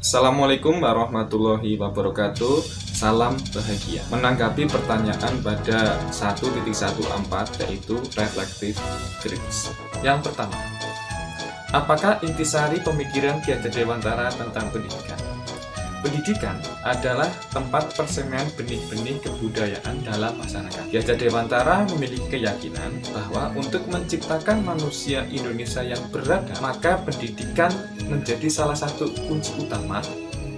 Assalamualaikum warahmatullahi wabarakatuh. Salam bahagia. Menanggapi pertanyaan pada 1.14 yaitu reflective critics. Yang pertama, apakah intisari pemikiran Ki Hajar Dewantara tentang pendidikan? Pendidikan adalah tempat persemian benih-benih kebudayaan dalam masyarakat. Ki Hajar Dewantara memiliki keyakinan bahwa untuk menciptakan manusia Indonesia yang beradab, maka pendidikan menjadi salah satu kunci utama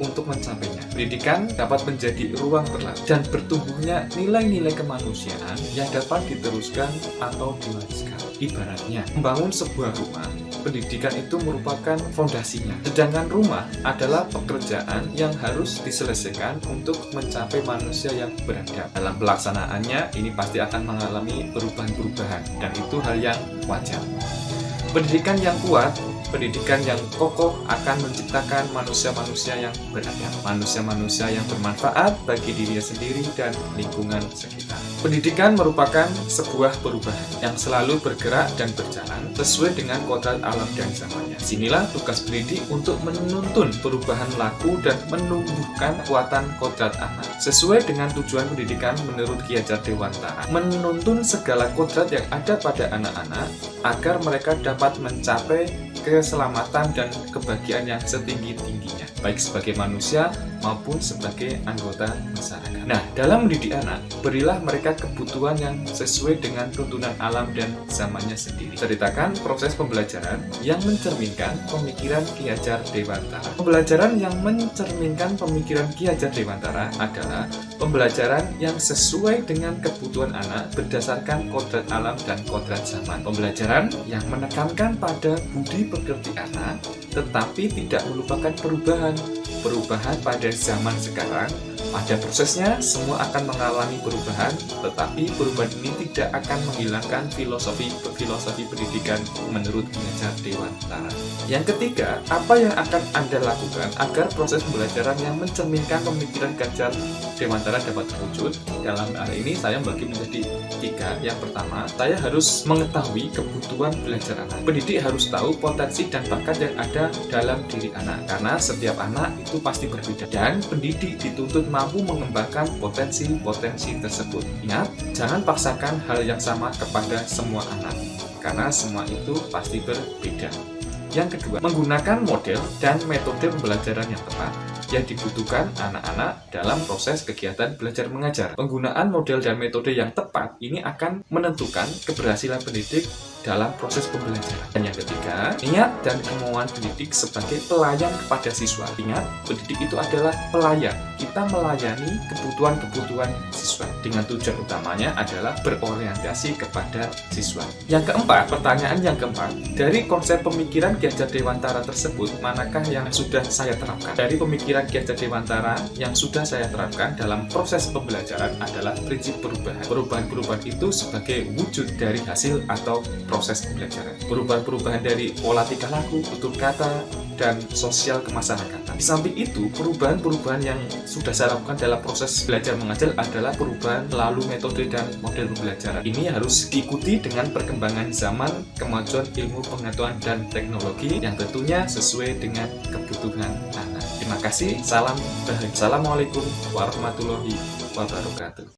untuk mencapainya. Pendidikan dapat menjadi ruang berlatih dan bertumbuhnya nilai-nilai kemanusiaan yang dapat diteruskan atau diwariskan. Ibaratnya, membangun sebuah rumah, pendidikan itu merupakan fondasinya. Sedangkan rumah adalah pekerjaan yang harus diselesaikan untuk mencapai manusia yang beradab. Dalam pelaksanaannya, ini pasti akan mengalami perubahan-perubahan, dan itu hal yang wajar. Pendidikan yang kuat, pendidikan yang kokoh akan menciptakan manusia-manusia yang beradab, manusia-manusia yang bermanfaat bagi dirinya sendiri dan lingkungan sekitar. Pendidikan merupakan sebuah perubahan yang selalu bergerak dan berjalan sesuai dengan kodrat alam dan zamannya. Sinilah tugas pendidik untuk menuntun perubahan laku dan menumbuhkan kekuatan kodrat anak. Sesuai dengan tujuan pendidikan menurut Ki Hajar Dewantara, menuntun segala kodrat yang ada pada anak-anak agar mereka dapat mencapai keselamatan dan kebahagiaan yang setinggi-tingginya, baik sebagai manusia maupun sebagai anggota masyarakat. Nah, dalam mendidik anak, berilah mereka kebutuhan yang sesuai dengan tuntunan alam dan zamannya sendiri. Ceritakan proses pembelajaran yang mencerminkan pemikiran Ki Hajar Dewantara. Pembelajaran yang mencerminkan pemikiran Ki Hajar Dewantara adalah pembelajaran yang sesuai dengan kebutuhan anak berdasarkan kodrat alam dan kodrat zaman. Pembelajaran yang menekankan pada budi pekerti anak, tetapi tidak melupakan perubahan pada zaman sekarang. Pada prosesnya, semua akan mengalami perubahan, tetapi perubahan ini tidak akan menghilangkan filosofi pendidikan menurut Ki Hajar Dewantara. Yang ketiga, apa yang akan Anda lakukan agar proses pembelajaran yang mencerminkan pemikiran Ki Hajar Dewantara dapat terwujud? Dalam hal ini, saya membagi menjadi tiga. Yang pertama, saya harus mengetahui kebutuhan belajar anak. Pendidik harus tahu potensi dan bakat yang ada dalam diri anak, karena setiap anak itu pasti berbeda, dan pendidik dituntut mampu mengembangkan potensi-potensi tersebut. Ingat, jangan paksakan hal yang sama kepada semua anak, karena semua itu pasti berbeda. Yang kedua, menggunakan model dan metode pembelajaran yang tepat yang dibutuhkan anak-anak dalam proses kegiatan belajar mengajar. Penggunaan model dan metode yang tepat ini akan menentukan keberhasilan pendidik dalam proses pembelajaran. Dan yang ketiga, niat dan kemauan pendidik sebagai pelayan kepada siswa. Ingat, pendidik itu adalah pelayan. Kita melayani kebutuhan-kebutuhan siswa dengan tujuan utamanya adalah berorientasi kepada siswa. Yang keempat, pertanyaan yang keempat, dari konsep pemikiran Ki Hajar Dewantara tersebut, manakah yang sudah saya terapkan? Dari pemikiran Ki Hajar Dewantara yang sudah saya terapkan dalam proses pembelajaran adalah prinsip perubahan. Perubahan-perubahan itu sebagai wujud dari hasil atau proses pembelajaran. Perubahan-perubahan dari pola tingkah laku, tutur kata, dan sosial kemasyarakatan. Di samping itu, perubahan-perubahan yang sudah saya lakukan dalam proses belajar mengajar adalah perubahan melalui metode dan model pembelajaran. Ini harus diikuti dengan perkembangan zaman, kemajuan ilmu pengetahuan dan teknologi yang tentunya sesuai dengan kebutuhan anak. Terima kasih, salam bahagia. Assalamualaikum warahmatullahi wabarakatuh.